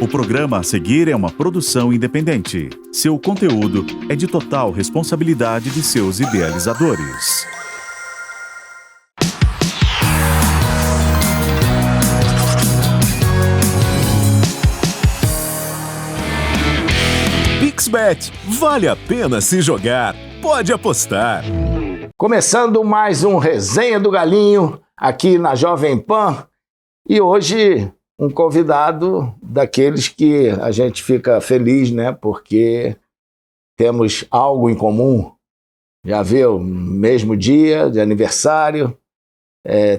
O programa a seguir é uma produção independente. Seu conteúdo é de total responsabilidade de seus idealizadores. PixBet, vale a pena se jogar, pode apostar. Começando mais um Resenha do Galinho aqui na Jovem Pan e hoje um convidado daqueles que a gente fica feliz, né? Porque temos algo em comum. Já viu? Mesmo dia de aniversário,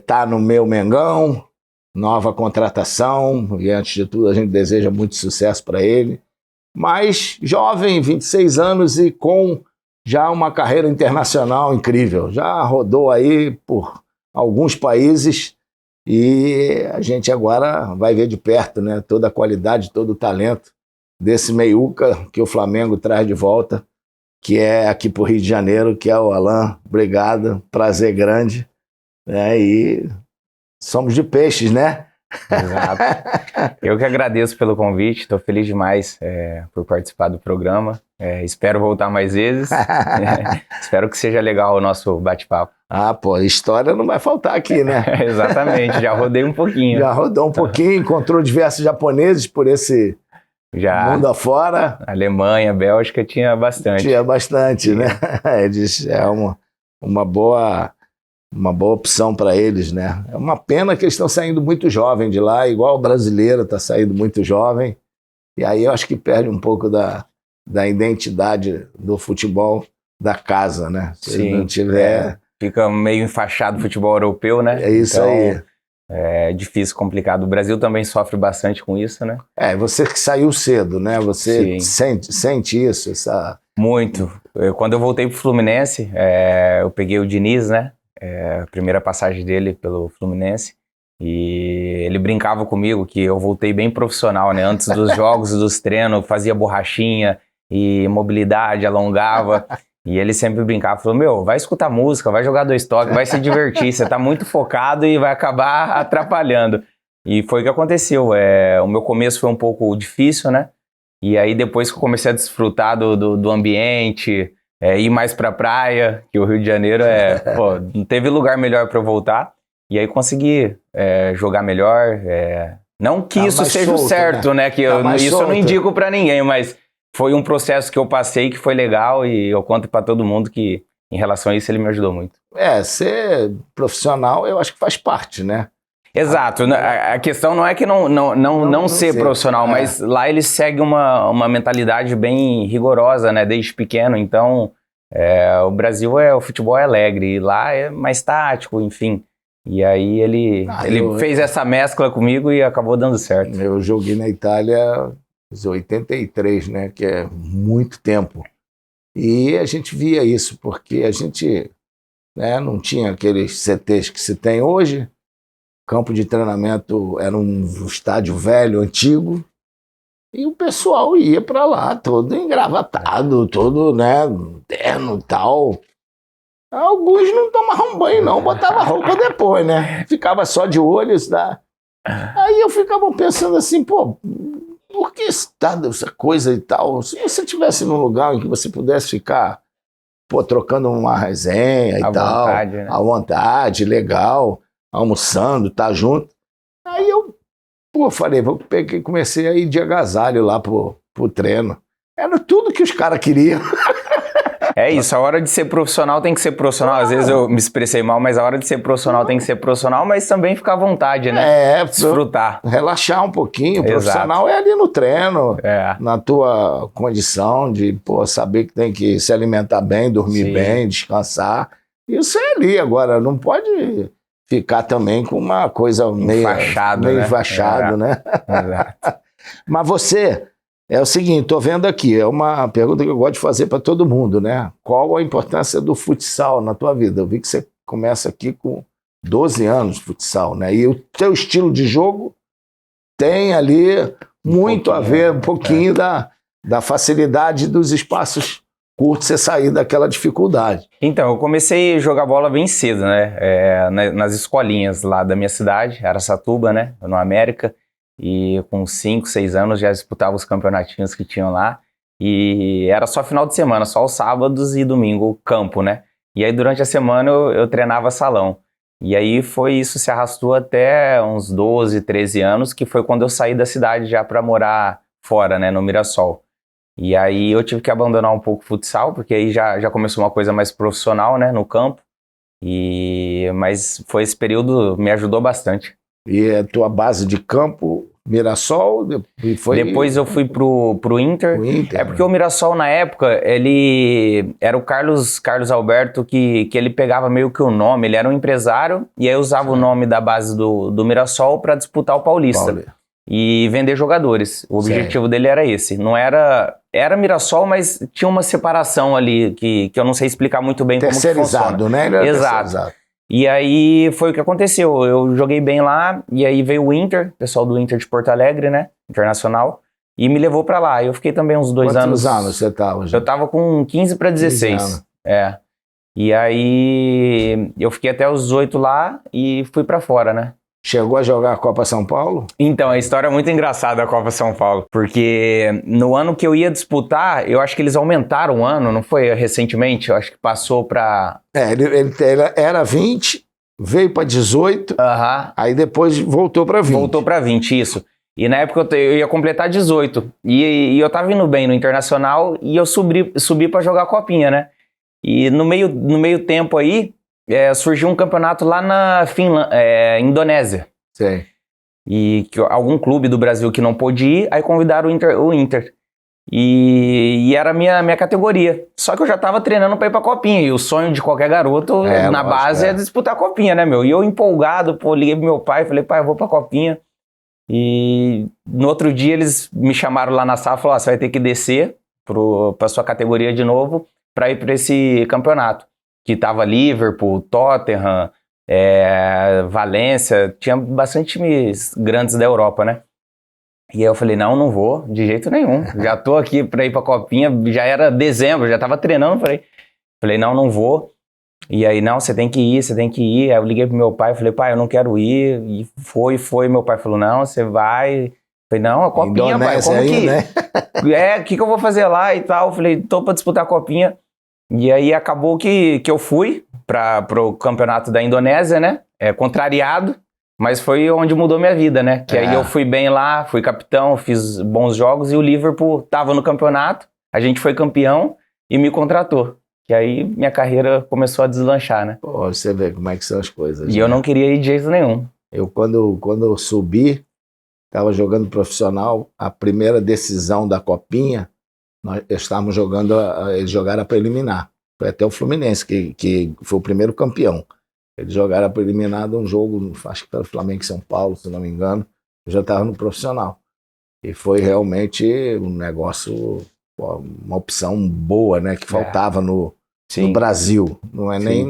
tá no meu Mengão, nova contratação e antes de tudo a gente deseja muito sucesso para ele. Mas jovem, 26 anos e com já uma carreira internacional incrível. Já rodou aí por alguns países e a gente agora vai ver de perto, né, toda a qualidade, todo o talento desse meiuca que o Flamengo traz de volta, que é aqui para o Rio de Janeiro, que é o Alan. Obrigado, prazer grande. E somos de peixes, né? Exato. Eu que agradeço pelo convite, estou feliz demais por participar do programa. Espero voltar mais vezes. Espero que seja legal o nosso bate-papo. História não vai faltar aqui, né? Exatamente, já rodei um pouquinho. Já rodou um pouquinho, encontrou diversos japoneses por esse mundo afora. Alemanha, Bélgica, tinha bastante. Tinha bastante, né? É uma boa opção para eles, né? É uma pena que eles estão saindo muito jovem de lá, igual o brasileiro está saindo muito jovem. E aí eu acho que perde um pouco da identidade do futebol da casa, né? Se não tiver... Fica meio enfaixado o futebol europeu, né? É isso então, aí. É difícil, complicado. O Brasil também sofre bastante com isso, né? Você que saiu cedo, né? Você sente isso? Muito. Quando eu voltei pro Fluminense, eu peguei o Diniz, né? A primeira passagem dele pelo Fluminense, e ele brincava comigo que eu voltei bem profissional, né? Antes dos jogos, dos treinos, fazia borrachinha e mobilidade, alongava, e ele sempre brincava, falou, vai escutar música, vai jogar 2 toques, vai se divertir, você tá muito focado e vai acabar atrapalhando. E foi o que aconteceu. O meu começo foi um pouco difícil, né? E aí depois que eu comecei a desfrutar do ambiente, ir mais pra praia, que o Rio de Janeiro não teve lugar melhor para eu voltar, e aí consegui jogar melhor, não que isso seja solto, o certo, né? Que isso eu não indico para ninguém, mas foi um processo que eu passei que foi legal e eu conto para todo mundo que em relação a isso ele me ajudou muito. Ser profissional eu acho que faz parte, né? Exato, a questão não é que não ser profissional, mas lá eles seguem uma mentalidade bem rigorosa, né, desde pequeno, então o Brasil o futebol é alegre, e lá é mais tático, enfim, e aí ele fez essa mescla comigo e acabou dando certo. Eu joguei na Itália em 83, né, que é muito tempo, e a gente via isso, porque a gente não tinha aqueles CTs que se tem hoje. Campo de treinamento era um estádio velho, antigo, e o pessoal ia para lá todo engravatado, todo, terno e tal. Alguns não tomavam banho não, botavam roupa depois, né? Ficava só de olhos, tá? Aí eu ficava pensando assim, por que essa coisa e tal? Se você estivesse num lugar em que você pudesse ficar, trocando uma resenha e tal, vontade, né? À vontade, legal, almoçando, tá junto. Aí eu, falei, comecei a ir de agasalho lá pro treino. Era tudo que os caras queriam. É isso, a hora de ser profissional tem que ser profissional. Às vezes eu me expressei mal, mas a hora de ser profissional tem que ser profissional, mas também ficar à vontade, né? Desfrutar. Relaxar um pouquinho. O profissional é ali no treino, na tua condição de saber que tem que se alimentar bem, dormir bem, descansar. Isso é ali. Agora, não pode ficar também com uma coisa meio enfaixado, né? Exato. Mas você, é o seguinte, estou vendo aqui, é uma pergunta que eu gosto de fazer para todo mundo, né? Qual a importância do futsal na tua vida? Eu vi que você começa aqui com 12 anos de futsal, né? E o teu estilo de jogo tem ali muito a ver, um pouquinho da facilidade dos espaços curtos, você sair daquela dificuldade. Então, eu comecei a jogar bola bem cedo, né? Nas escolinhas lá da minha cidade, Araçatuba, né? No América. e com 5, 6 anos já disputava os campeonatinhos que tinham lá, e era só final de semana, só os sábados e domingo campo, né? E aí durante a semana eu treinava salão. E aí isso se arrastou até uns 12, 13 anos, que foi quando eu saí da cidade já para morar fora, né, no Mirassol. E aí eu tive que abandonar um pouco o futsal, porque aí já começou uma coisa mais profissional, né, no campo. Mas esse período me ajudou bastante. E a tua base de campo, Mirassol, e foi Depois eu fui pro Inter. o Inter. É porque o Mirassol, na época, ele era o Carlos Alberto que ele pegava meio que o nome, ele era um empresário, e aí usava o nome da base do Mirassol para disputar o Paulista. E vender jogadores. O objetivo dele era esse. Não era Mirassol, mas tinha uma separação ali que eu não sei explicar muito bem como que funciona. Terceirizado, né? Ele era Exato. terceirizado. E aí foi o que aconteceu. Eu joguei bem lá, e aí veio o Inter, o pessoal do Inter de Porto Alegre, né? Internacional, e me levou pra lá. Eu fiquei também uns 2 anos. Quantos anos você estava? Eu tava com 15 para 16. É. E aí eu fiquei até os 18 lá e fui pra fora, né? Chegou a jogar a Copa São Paulo? Então, a história é muito engraçada da Copa São Paulo, porque no ano que eu ia disputar, eu acho que eles aumentaram o ano, não foi recentemente? Eu acho que passou pra... Ele era 20, veio para 18, aí depois voltou para 20. Voltou pra 20, isso. E na época eu ia completar 18, e eu tava indo bem no Internacional, e eu subi pra jogar a Copinha, né? E no meio tempo aí, surgiu um campeonato lá na Indonésia. Sim. E que algum clube do Brasil que não pôde ir, aí convidaram o Inter. E era a minha categoria. Só que eu já tava treinando pra ir pra Copinha. E o sonho de qualquer garoto na base é disputar a Copinha, né, meu? E eu empolgado, liguei pro meu pai, falei, pai, eu vou pra Copinha. E no outro dia eles me chamaram lá na sala e falaram, você vai ter que descer pra sua categoria de novo pra ir pra esse campeonato. Que tava Liverpool, Tottenham, Valência, tinha bastante times grandes da Europa, né? E aí eu falei, não vou, de jeito nenhum. Já tô aqui pra ir pra Copinha, já era dezembro, já tava treinando, falei, não vou. E aí, não, você tem que ir. Aí eu liguei pro meu pai, falei, pai, eu não quero ir. E foi. Meu pai falou, não, você vai. Falei, não, a Copinha, pai, como aí, que... Né? O que eu vou fazer lá e tal? Falei, tô pra disputar a Copinha. E aí acabou que eu fui pro campeonato da Indonésia, né? Contrariado, mas foi onde mudou minha vida, né? Que aí eu fui bem lá, fui capitão, fiz bons jogos e o Liverpool tava no campeonato, a gente foi campeão e me contratou. Que aí minha carreira começou a deslanchar, né? Pô, você vê como é que são as coisas. E né? eu não queria ir de jeito nenhum. Eu, quando eu subi, estava jogando profissional, a primeira decisão da Copinha, nós estávamos jogando, eles jogaram a preliminar. Foi até o Fluminense, que foi o primeiro campeão. Eles jogaram a preliminar de um jogo, acho que era Flamengo e São Paulo, se não me engano. Eu já estava no profissional. E foi realmente um negócio, uma opção boa, né? Que faltava no Brasil. Não é nem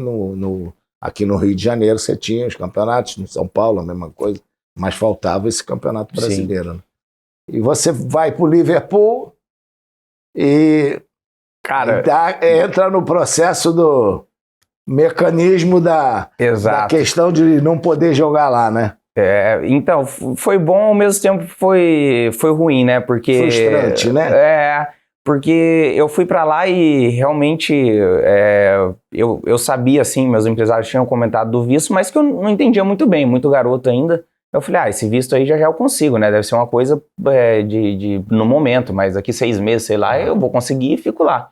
aqui no Rio de Janeiro, você tinha os campeonatos, no São Paulo, a mesma coisa. Mas faltava esse campeonato brasileiro. Né? E você vai para o Liverpool e... Cara, entra no processo do mecanismo da questão de não poder jogar lá, né? Então, foi bom, ao mesmo tempo foi ruim, né? Porque... Frustrante, né? Porque eu fui pra lá e realmente eu sabia, assim, meus empresários tinham comentado do visto, mas que eu não entendia muito bem, muito garoto ainda. Eu falei, esse visto aí já eu consigo, né? Deve ser uma coisa no momento, mas daqui 6 meses, sei lá, eu vou conseguir e fico lá.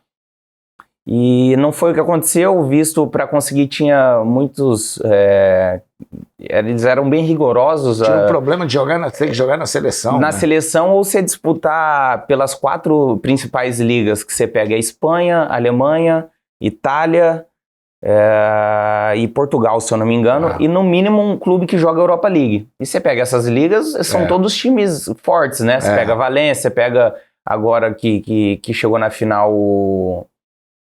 E não foi o que aconteceu, o visto para conseguir tinha muitos... eles eram bem rigorosos. Tinha um problema de ter que jogar na seleção. Na seleção, ou você disputar pelas 4 principais ligas que você pega, Espanha, Alemanha, Itália... e Portugal, se eu não me engano, e no mínimo um clube que joga Europa League. E você pega essas ligas, são todos times fortes, né? Você pega Valência, você pega agora que chegou na final o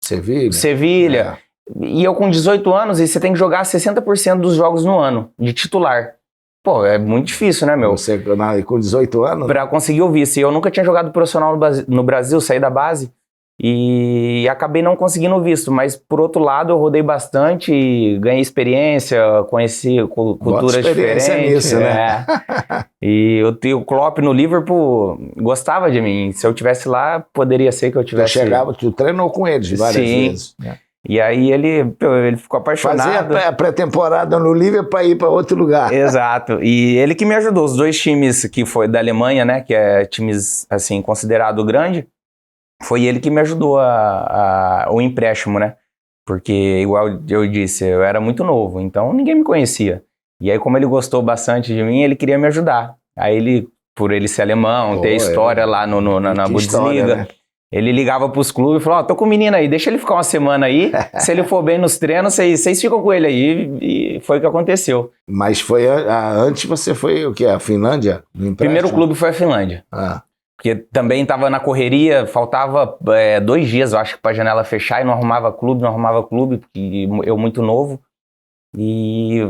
Sevilha. E eu com 18 anos, e você tem que jogar 60% dos jogos no ano, de titular. Pô, é muito difícil, né, meu? Você com 18 anos? Pra conseguir o visto. E eu nunca tinha jogado profissional no Brasil, saí da base. e acabei não conseguindo o visto, mas por outro lado eu rodei bastante, ganhei experiência, conheci culturas experiência diferentes. nisso, né? E o Klopp no Liverpool gostava de mim. Se eu tivesse lá, poderia ser que eu tivesse... Tu treinou com eles várias Sim. vezes. Né? E aí ele ficou apaixonado. Fazia a pré-temporada no Liverpool para ir para outro lugar. Exato. E ele que me ajudou. Os 2 times que foi da Alemanha, né, que é times assim considerado grande, foi ele que me ajudou o empréstimo, né? Porque, igual eu disse, eu era muito novo, então ninguém me conhecia. E aí, como ele gostou bastante de mim, ele queria me ajudar. Aí ele, por ele ser alemão, ter história lá na Bundesliga, história, né? ele ligava pros clubes e falou, tô com o menino aí, deixa ele ficar uma semana aí, se ele for bem nos treinos, vocês ficam com ele aí. E foi o que aconteceu. Mas foi antes você foi o quê? A Finlândia? O primeiro clube foi a Finlândia. Porque também estava na correria, faltava 2 dias, eu acho, para a janela fechar e não arrumava clube, porque eu muito novo. E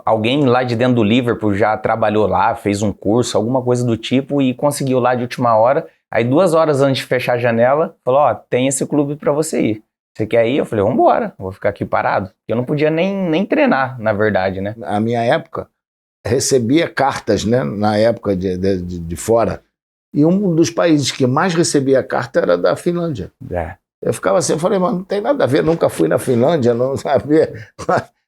alguém lá de dentro do Liverpool já trabalhou lá, fez um curso, alguma coisa do tipo, e conseguiu lá de última hora. Aí 2 horas antes de fechar a janela, falou, tem esse clube para você ir. Você quer ir? Eu falei, vambora, vou ficar aqui parado. Eu não podia nem treinar, na verdade, né? A minha época, recebia cartas, né? Na época de fora. E um dos países que mais recebia carta era da Finlândia. Eu ficava assim, eu falei, mano, não tem nada a ver, nunca fui na Finlândia, não sabia.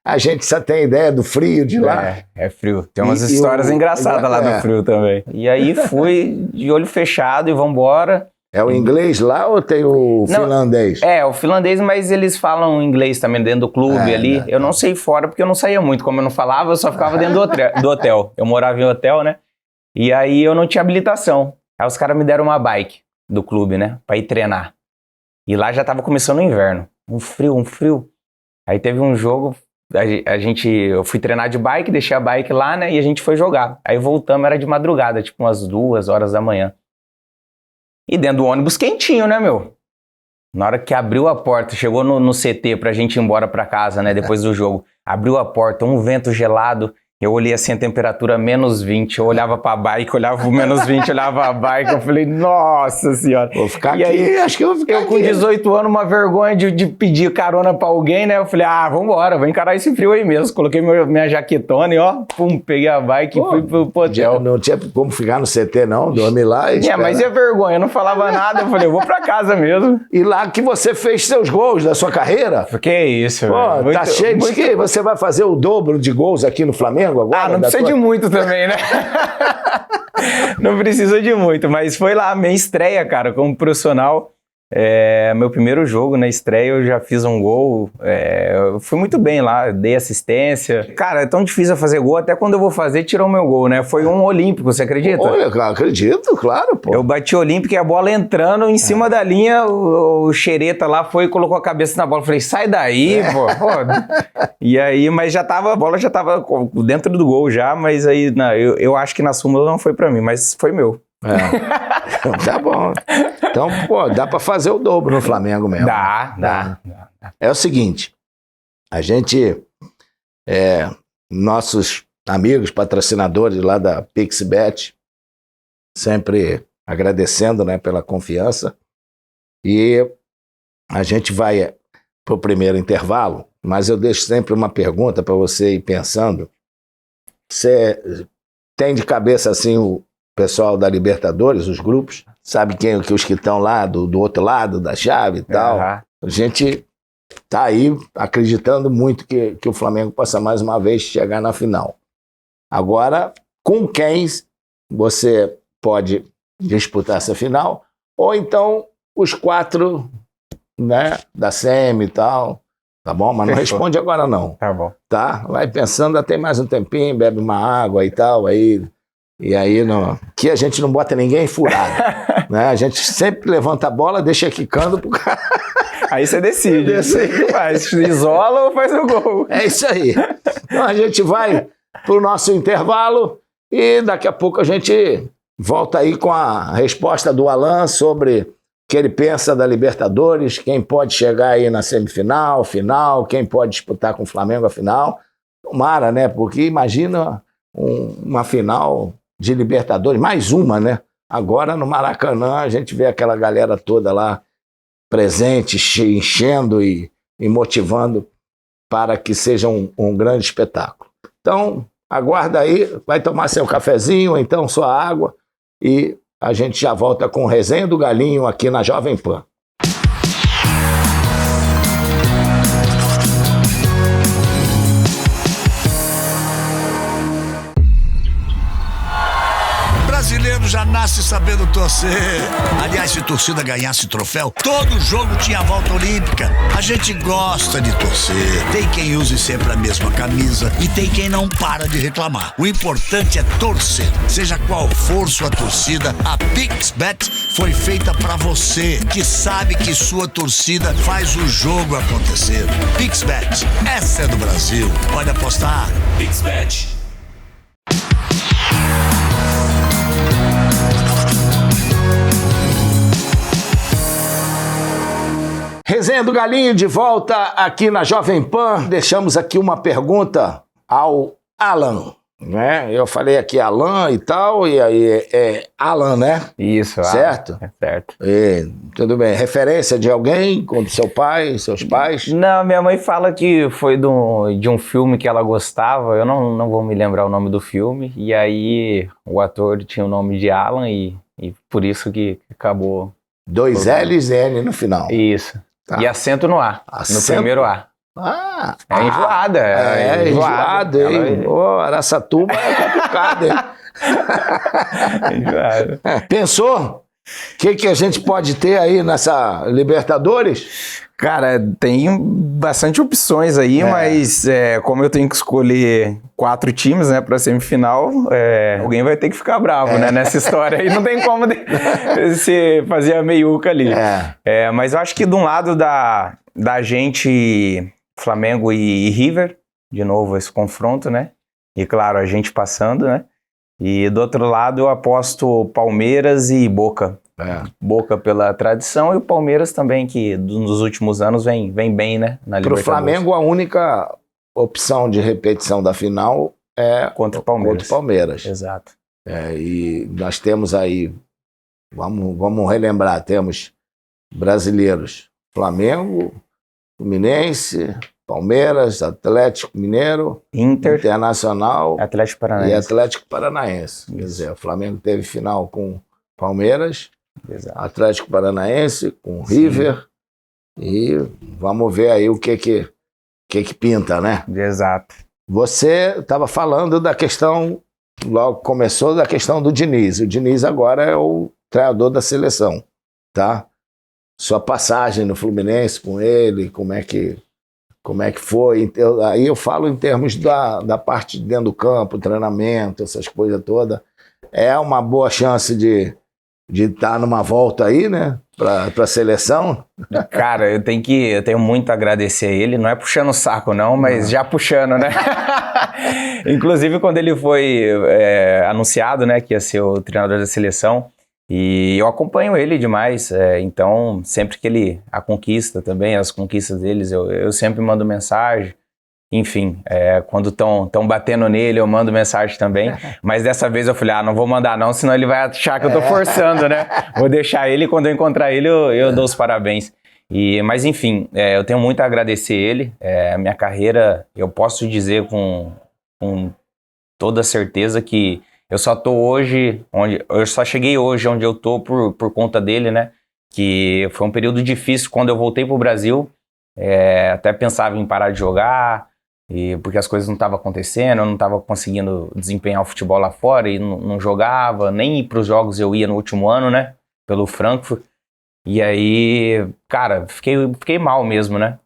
A gente só tem ideia do frio de lá. É frio. Tem umas histórias engraçadas lá do frio também. E aí fui de olho fechado e vambora. É o inglês lá ou tem o finlandês? O finlandês, mas eles falam inglês também dentro do clube ali. Eu não sei fora porque eu não saía muito. Como eu não falava, eu só ficava dentro do hotel. Eu morava em hotel, né? E aí eu não tinha habilitação. Aí os caras me deram uma bike do clube, né? Pra ir treinar. E lá já tava começando o inverno. Um frio. Aí teve um jogo, eu fui treinar de bike, deixei a bike lá, né? E a gente foi jogar. Aí voltamos, era de madrugada, tipo umas 2 horas da manhã. E dentro do ônibus quentinho, né, meu? Na hora que abriu a porta, chegou no CT pra gente ir embora pra casa, né? Depois do jogo. Abriu a porta, um vento gelado. Eu olhei assim a temperatura -20, eu olhava pra bike, olhava pro -20, olhava a bike, eu falei, nossa senhora. Vou ficar e aqui, aí, acho que eu vou ficar aqui. Eu com 18 anos, uma vergonha de pedir carona pra alguém, né? Eu falei, vambora, vou encarar esse frio aí mesmo. Coloquei minha jaquetona e peguei a bike e fui pro hotel. Não tinha como ficar no CT não, dormir lá e esperar. Mas é vergonha, eu não falava nada, eu falei, eu vou pra casa mesmo. E lá que você fez seus gols da sua carreira? Que isso, velho. Tá cheio de que você vai fazer o dobro de gols aqui no Flamengo agora? Não precisa de muito também, né? Não precisa de muito, mas foi lá, minha estreia, cara, como profissional. Meu primeiro jogo na estreia, eu já fiz um gol. Eu fui muito bem lá, dei assistência. Cara, é tão difícil fazer gol, até quando eu vou fazer, tirou o meu gol, né? Foi um olímpico, você acredita? Olha, acredito, claro, pô. Eu bati olímpico e a bola entrando em cima da linha, o xereta lá foi e colocou a cabeça na bola. Eu falei, sai daí, pô. E aí, mas a bola já tava dentro do gol já, mas aí eu acho que na súmula não foi pra mim, mas foi meu. Tá bom. Então, pô, dá pra fazer o dobro no Flamengo mesmo. Dá. É o seguinte, a gente, nossos amigos, patrocinadores lá da PixBet, sempre agradecendo, né, pela confiança, e a gente vai pro primeiro intervalo, mas eu deixo sempre uma pergunta para você ir pensando. Você tem de cabeça assim o pessoal da Libertadores, os grupos, sabe que os que estão lá do outro lado da chave e tal. A gente tá aí acreditando muito que o Flamengo possa mais uma vez chegar na final. Agora, com quem você pode disputar essa final? Ou então os 4, né, da semi e tal. Tá bom? Mas não responde agora não. Tá bom. Tá? Vai pensando, até mais um tempinho, bebe uma água e tal, aí... E aí, que a gente não bota ninguém furado, né? A gente sempre levanta a bola, deixa quicando pro cara. Aí você decide. Faz, isola ou faz o gol. É isso aí. Então a gente vai pro nosso intervalo e daqui a pouco a gente volta aí com a resposta do Alan sobre o que ele pensa da Libertadores, quem pode chegar aí na semifinal, final, quem pode disputar com o Flamengo a final. Tomara, né? Porque imagina uma final de Libertadores, mais uma, né? Agora no Maracanã a gente vê aquela galera toda lá presente, enchendo e motivando para que seja um grande espetáculo. Então, aguarda aí, vai tomar seu cafezinho, ou então sua água, e a gente já volta com o Resenha do Galinho aqui na Jovem Pan. Brasileiro já nasce sabendo torcer. Aliás, se torcida ganhasse troféu, todo jogo tinha volta olímpica. A gente gosta de torcer. Tem quem use sempre a mesma camisa e tem quem não para de reclamar. O importante é torcer. Seja qual for sua torcida, a PixBet foi feita pra você, que sabe que sua torcida faz o jogo acontecer. PixBet, essa é do Brasil. Pode apostar. PixBet. Resenha do Galinho de volta aqui na Jovem Pan. Deixamos aqui uma pergunta ao Alan, né? Eu falei aqui Alan e tal, e aí é Alan, né? Isso, certo? É certo. Tudo bem. Referência de alguém, como seu pai, seus pais? Não, minha mãe fala que foi de um filme que ela gostava, eu não vou me lembrar o nome do filme, e aí o ator tinha o nome de Alan e por isso que acabou... 2 L's e N no final. Isso. Tá. E acento no A, no primeiro A. É enjoada. É enjoada, hein? Pô, Araçatuba é complicado, hein? Enjoada. Pensou? O que a gente pode ter aí nessa Libertadores? Cara, tem bastante opções aí, mas como eu tenho que escolher 4 times, né, pra semifinal, alguém vai ter que ficar bravo, né, nessa história aí. Não tem como se fazer a meiuca ali. Mas eu acho que de um lado da gente, Flamengo e River, de novo esse confronto, né, e claro, a gente passando, né, e do outro lado eu aposto Palmeiras e Boca. Boca pela tradição e o Palmeiras também, que nos últimos anos vem bem, né? Na Libertadores. Para o Flamengo, a única opção de repetição da final é contra o Palmeiras. Exato. E nós temos aí, vamos relembrar, temos brasileiros: Flamengo, Fluminense, Palmeiras, Atlético Mineiro, Internacional Atlético Paranaense. E Atlético Paranaense. Quer dizer, o Flamengo teve final com Palmeiras, exato. Atlético Paranaense, com River, e vamos ver aí o que pinta, né? Exato. Você estava falando da questão, logo começou da questão do Diniz. O Diniz agora é o treinador da seleção, tá? Sua passagem no Fluminense com ele, como é que foi? Aí eu falo em termos da parte de dentro do campo, treinamento, essas coisas todas. É uma boa chance de estar numa volta aí, né, para a seleção. Cara, eu tenho muito a agradecer a ele, não é puxando o saco não, mas já puxando, né? Inclusive quando ele foi anunciado, né, que ia ser o treinador da seleção, e eu acompanho ele demais, então sempre que a conquista também, as conquistas deles, eu sempre mando mensagem. Enfim, quando estão batendo nele, eu mando mensagem também. Mas dessa vez eu falei, não vou mandar não, senão ele vai achar que eu tô forçando, né? Vou deixar ele, quando eu encontrar ele, eu dou os parabéns. Mas enfim, eu tenho muito a agradecer ele. A minha carreira, eu posso dizer com toda certeza que eu só tô hoje, eu só cheguei hoje onde eu tô por conta dele, né? Que foi um período difícil quando eu voltei pro Brasil. Até pensava em parar de jogar, porque as coisas não estavam acontecendo, eu não estava conseguindo desempenhar o futebol lá fora e não jogava, nem ir para os jogos eu ia no último ano, né, pelo Frankfurt, e aí, cara, fiquei mal mesmo, né,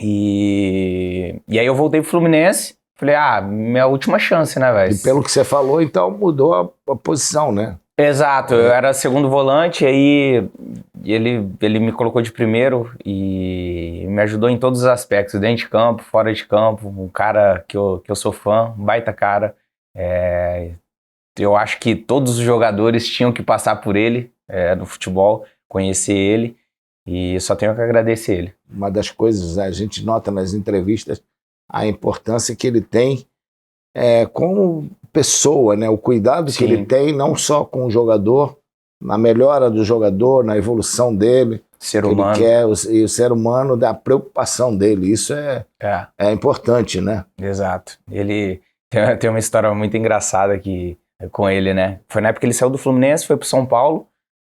e aí eu voltei pro Fluminense, falei, minha última chance, né, velho. E pelo que você falou, então mudou a posição, né? Exato, eu era segundo volante, aí ele me colocou de primeiro e me ajudou em todos os aspectos, dentro de campo, fora de campo, um cara que eu sou fã, um baita cara. Eu acho que todos os jogadores tinham que passar por ele no futebol, conhecer ele, e só tenho que agradecer ele. Uma das coisas, a gente nota nas entrevistas a importância que ele tem como pessoa, né? O cuidado que ele tem, não só com o jogador, na melhora do jogador, na evolução dele, Ser que humano. ele quer, e o ser humano, da preocupação dele. Isso é importante, né? Exato. Ele tem uma história muito engraçada aqui com ele, né? Foi na época que ele saiu do Fluminense, foi pro São Paulo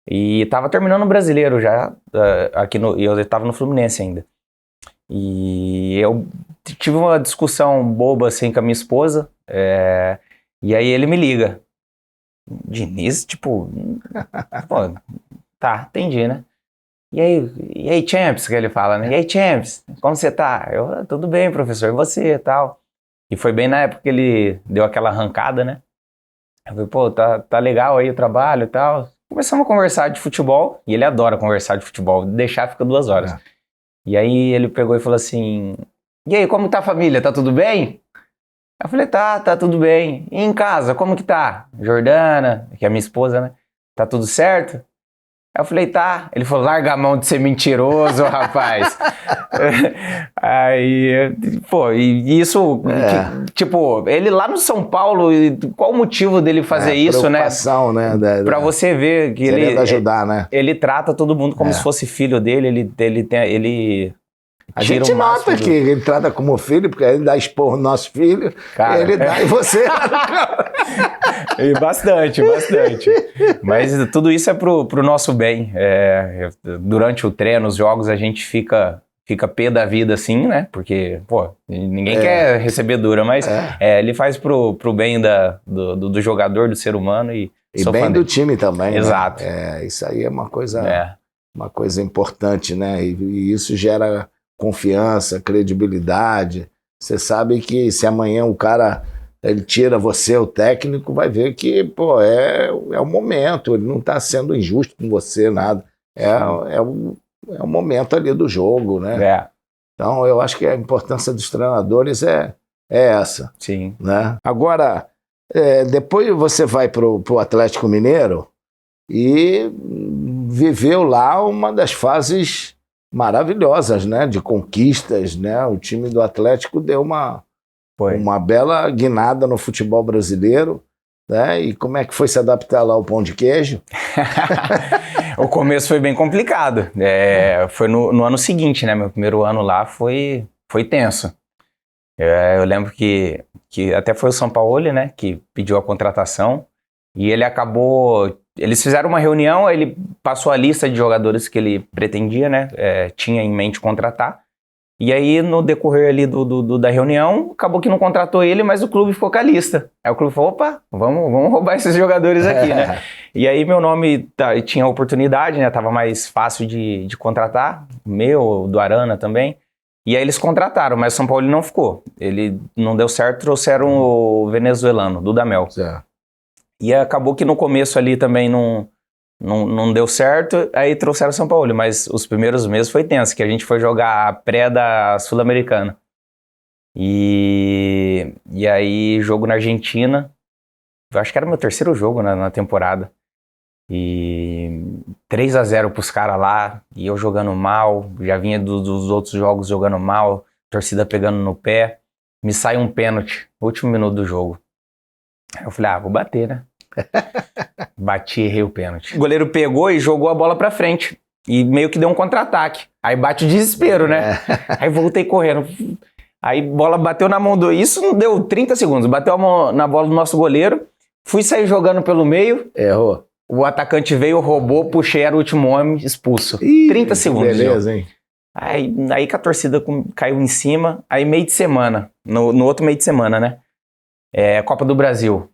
e tava terminando o Brasileiro já, e eu tava no Fluminense ainda. E eu tive uma discussão boba assim com a minha esposa, e aí ele me liga. Diniz, tipo, pô, tá, entendi, né? E aí, Champs, que ele fala, né? E aí, Champs, como você tá? Eu, tudo bem, professor, e você e tal? E foi bem na época que ele deu aquela arrancada, né? Eu falei, pô, tá legal aí o trabalho e tal. Começamos a conversar de futebol, e ele adora conversar de futebol, deixar fica 2 horas. E aí ele pegou e falou assim, e aí, como tá a família? Tá tudo bem? Eu falei, tá tudo bem. E em casa, como que tá? Jordana, que é a minha esposa, né? Tá tudo certo? Aí eu falei, tá. Ele falou, larga a mão de ser mentiroso, rapaz. Aí, pô, e isso, tipo, ele lá no São Paulo, qual o motivo dele fazer isso, né? Preocupação, né? Pra você ver que ele ajudar, né? Ele trata todo mundo como se fosse filho dele, ele a gente nota que ele trata como filho, porque ele dá esporro no nosso filho, cara, ele dá e você... Bastante. Mas tudo isso é pro nosso bem. Durante o treino, os jogos, a gente fica pé da vida assim, né? Porque, pô, ninguém quer receber dura, mas ele faz pro bem do jogador, do ser humano e bem do time também. Exato. Né? Isso aí é uma coisa importante, né? E isso gera confiança, credibilidade. Você sabe que se amanhã o cara ele tira você, o técnico, vai ver que, pô, é o momento, ele não está sendo injusto com você, nada. É o momento ali do jogo, né? Então, eu acho que a importância dos treinadores é essa. Sim. Né? Agora, depois você vai pro Atlético Mineiro e viveu lá uma das fases maravilhosas, né? De conquistas, né? O time do Atlético deu uma bela guinada no futebol brasileiro, né? E como é que foi se adaptar lá ao pão de queijo? O começo foi bem complicado. Foi no ano seguinte, né? Meu primeiro ano lá foi tenso. Eu lembro que até foi o São Paulo, né? Que pediu a contratação e ele acabou... Eles fizeram uma reunião, ele passou a lista de jogadores que ele pretendia, né? Tinha em mente contratar. E aí, no decorrer ali da reunião, acabou que não contratou ele, mas o clube ficou com a lista. Aí o clube falou, opa, vamos roubar esses jogadores aqui, né? E aí meu nome tinha oportunidade, né? Tava mais fácil de contratar, do Arana também. E aí eles contrataram, mas o São Paulo não ficou. Ele não deu certo, trouxeram o venezuelano, Dudamel. E acabou que no começo ali também não deu certo, aí trouxeram o São Paulo, mas os primeiros meses foi tenso, que a gente foi jogar a pré da Sul-Americana. E aí, jogo na Argentina, eu acho que era o meu terceiro jogo na temporada. E 3-0 pros caras lá, e eu jogando mal, já vinha dos outros jogos jogando mal, torcida pegando no pé, me sai um pênalti, último minuto do jogo. Aí eu falei, vou bater, né? Bati e errei o pênalti. O goleiro pegou e jogou a bola pra frente. E meio que deu um contra-ataque. Aí bate o desespero, né? Aí voltei correndo. Aí bola bateu na mão do... Isso não deu 30 segundos. Bateu a mão na bola do nosso goleiro. Fui sair jogando pelo meio. Errou. O atacante veio, roubou, puxei, era o último homem, expulso. 30 segundos. Beleza, hein? Aí que a torcida caiu em cima. Aí meio de semana. No outro meio de semana, né? Copa do Brasil.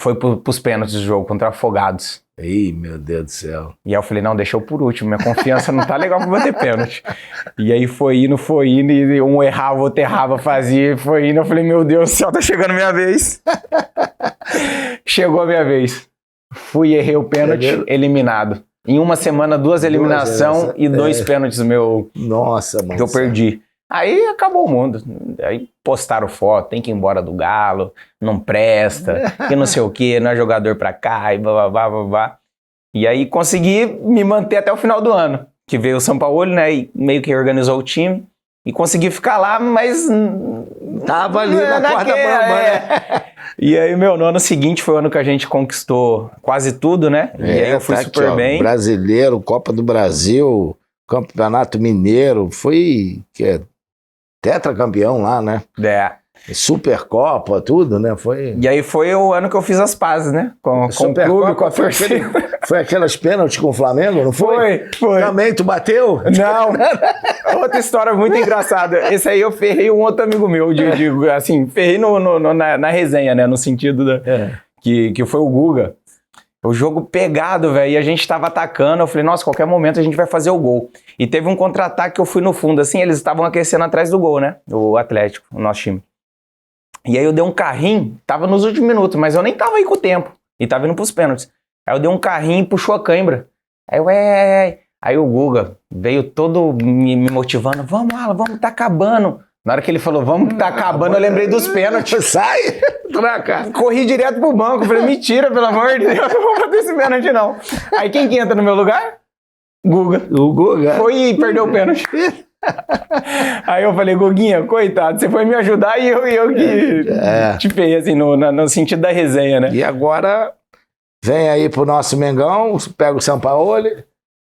Foi pros pênaltis do jogo contra Afogados. Ih, meu Deus do céu. E aí eu falei, não, deixa eu por último, minha confiança não tá legal pra bater pênalti. E aí foi indo, e um errava, o outro errava, fazia, foi indo. Eu falei, meu Deus do céu, tá chegando a minha vez. Chegou a minha vez. Fui e errei o pênalti, eliminado. Em uma semana, 2 eliminações e 2 pênaltis Nossa, mano. Que eu perdi. Aí acabou o mundo. Aí postaram foto, tem que ir embora do Galo, não presta, que não sei o que, não é jogador pra cá, e blá, blá, blá, blá. E aí consegui me manter até o final do ano, que veio o São Paulo, né, e meio que organizou o time, e consegui ficar lá, mas... Tava ali na corda bamba, né? E aí, meu, no ano seguinte foi o ano que a gente conquistou quase tudo, né? E aí eu fui tá super aqui, ó, bem. Brasileiro, Copa do Brasil, Campeonato Mineiro, foi tetracampeão lá, né? É. Supercopa, tudo, né? Foi. E aí foi o ano que eu fiz as pazes, né? Com o clube, com a torcida. Foi aquelas pênaltis com o Flamengo, não foi? Foi. Também, tu bateu? Não. Outra história muito engraçada. Esse aí eu ferrei um outro amigo meu, assim, ferrei na resenha, né? No sentido que foi o Guga. O jogo pegado, velho, e a gente tava atacando, eu falei, nossa, qualquer momento a gente vai fazer o gol. E teve um contra-ataque que eu fui no fundo, assim, eles estavam aquecendo atrás do gol, né? O Atlético, o nosso time. E aí eu dei um carrinho, tava nos últimos minutos, mas eu nem tava aí com o tempo, e tava indo pros pênaltis. Aí eu dei um carrinho e puxou a cãibra. Aí eu, Aí o Guga veio todo me motivando, vamos, Alan, vamos, tá acabando. Na hora que ele falou, vamos, tá acabando, eu lembrei dos pênaltis. Sai! Troca! Corri direto pro banco, falei, mentira, pelo amor de Deus, eu não vou bater esse pênalti não. Aí quem que entra no meu lugar? Guga. O Guga. Foi e perdeu o pênalti. Aí eu falei, Guguinha, coitado, você foi me ajudar e eu que te fei, assim, no sentido da resenha, né? E agora, vem aí pro nosso Mengão, pega o Sampaoli,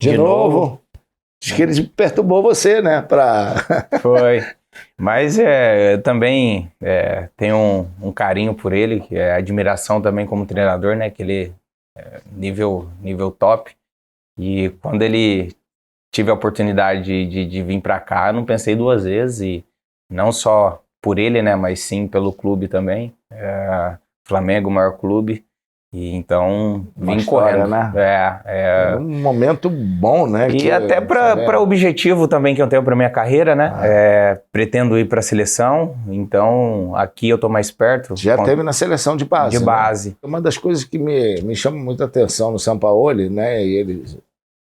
de novo. Acho que ele perturbou você, né? Foi. Mas também tenho um carinho por ele, que é admiração também como treinador, né? Que ele é nível top. E quando ele tive a oportunidade de vir para cá, eu não pensei duas vezes. E não só por ele, né? Mas sim pelo clube também. Flamengo, o maior clube. E então vim correndo. Né? É um momento bom, né? E até para objetivo também que eu tenho para minha carreira, né? Pretendo ir para a seleção, então aqui eu tô mais perto. Já teve na seleção de base. De base. Né? Uma das coisas que me chama muita atenção no Sampaoli, né? E ele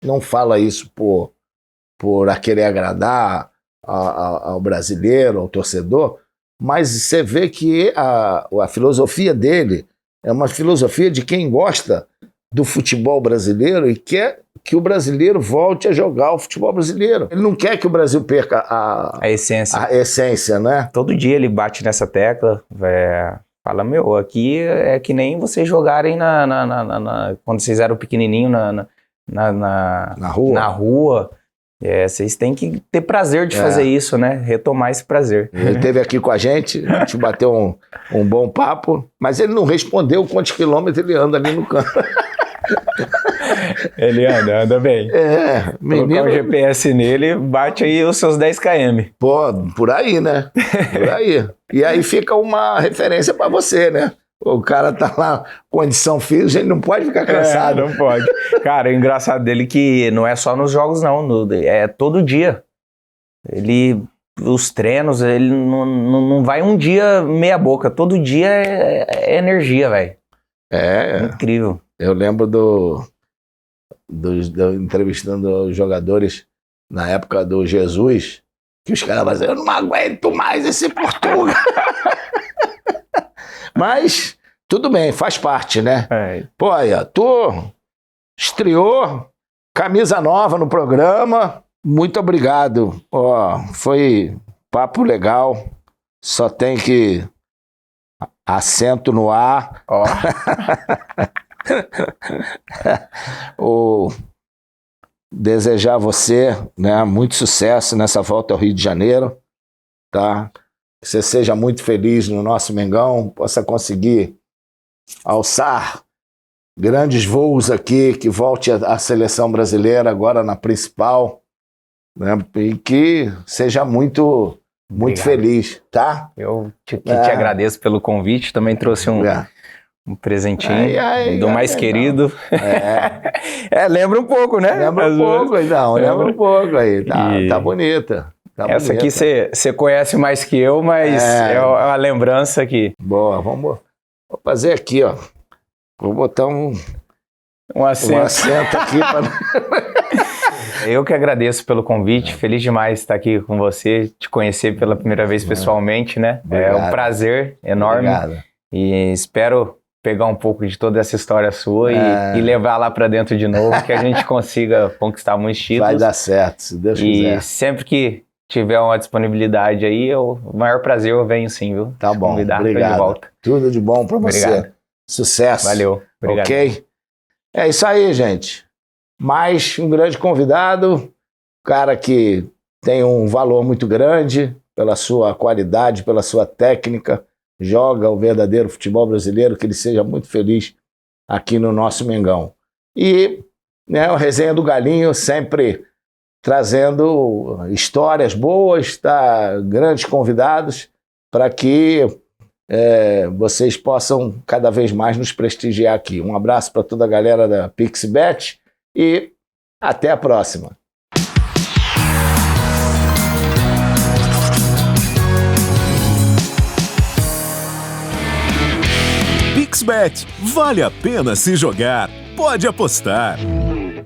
não fala isso por querer agradar ao brasileiro, ao torcedor, mas você vê que a filosofia dele é uma filosofia de quem gosta do futebol brasileiro e quer que o brasileiro volte a jogar o futebol brasileiro. Ele não quer que o Brasil perca a essência, né? Todo dia ele bate nessa tecla, fala, meu, aqui é que nem vocês jogarem quando vocês eram pequenininho na rua. Vocês têm que ter prazer de fazer isso, né? Retomar esse prazer. Ele esteve aqui com a gente bateu um bom papo, mas ele não respondeu quantos quilômetros ele anda ali no campo. Ele anda bem. Menino. Colocar o GPS nele, bate aí os seus 10 km. Pô, por aí, né? Por aí. E aí fica uma referência para você, né? O cara tá lá, condição física, ele não pode ficar cansado. Não pode. Cara, o engraçado dele que não é só nos jogos, não. É todo dia. Os treinos, ele não vai um dia meia boca. Todo dia é energia, velho. Incrível. Eu lembro entrevistando os jogadores na época do Jesus, que os caras diziam, eu não aguento mais esse Portugal. Mas, tudo bem, faz parte, né? Pô, aí, tu estreou, camisa nova no programa, muito obrigado. Ó, foi papo legal, só tem que assento no ar. Desejar a você, né, muito sucesso nessa volta ao Rio de Janeiro, tá? Que você seja muito feliz no nosso Mengão, possa conseguir alçar grandes voos aqui, que volte à seleção brasileira agora na principal, né? E que seja muito feliz, tá? Eu te agradeço pelo convite, também trouxe um presentinho do mais querido. Lembra um pouco, né? Lembra um pouco aí, tá bonita. Essa aqui você conhece mais que eu, mas é uma lembrança aqui. Boa, vou fazer aqui, ó. Vou botar um assento aqui. Eu que agradeço pelo convite, feliz demais estar aqui com você, te conhecer pela primeira vez pessoalmente, né? Obrigado. É um prazer enorme. Obrigado. E espero pegar um pouco de toda essa história sua e levar lá pra dentro de novo, que a gente consiga conquistar muitos títulos. Vai dar certo, se Deus quiser. E sempre que tiver uma disponibilidade aí, o maior prazer eu venho sim, viu? Tá bom, Convidar, tô de obrigado. volta. Tudo de bom pra você. Obrigado. Sucesso. Valeu. Obrigado. Ok? É isso aí, gente. Mais um grande convidado, cara que tem um valor muito grande pela sua qualidade, pela sua técnica, joga o verdadeiro futebol brasileiro, que ele seja muito feliz aqui no nosso Mengão. E né, a Resenha do Galinho sempre trazendo histórias boas, tá? Grandes convidados, para que vocês possam cada vez mais nos prestigiar aqui. Um abraço para toda a galera da PixBet e até a próxima. PixBet, vale a pena se jogar, pode apostar.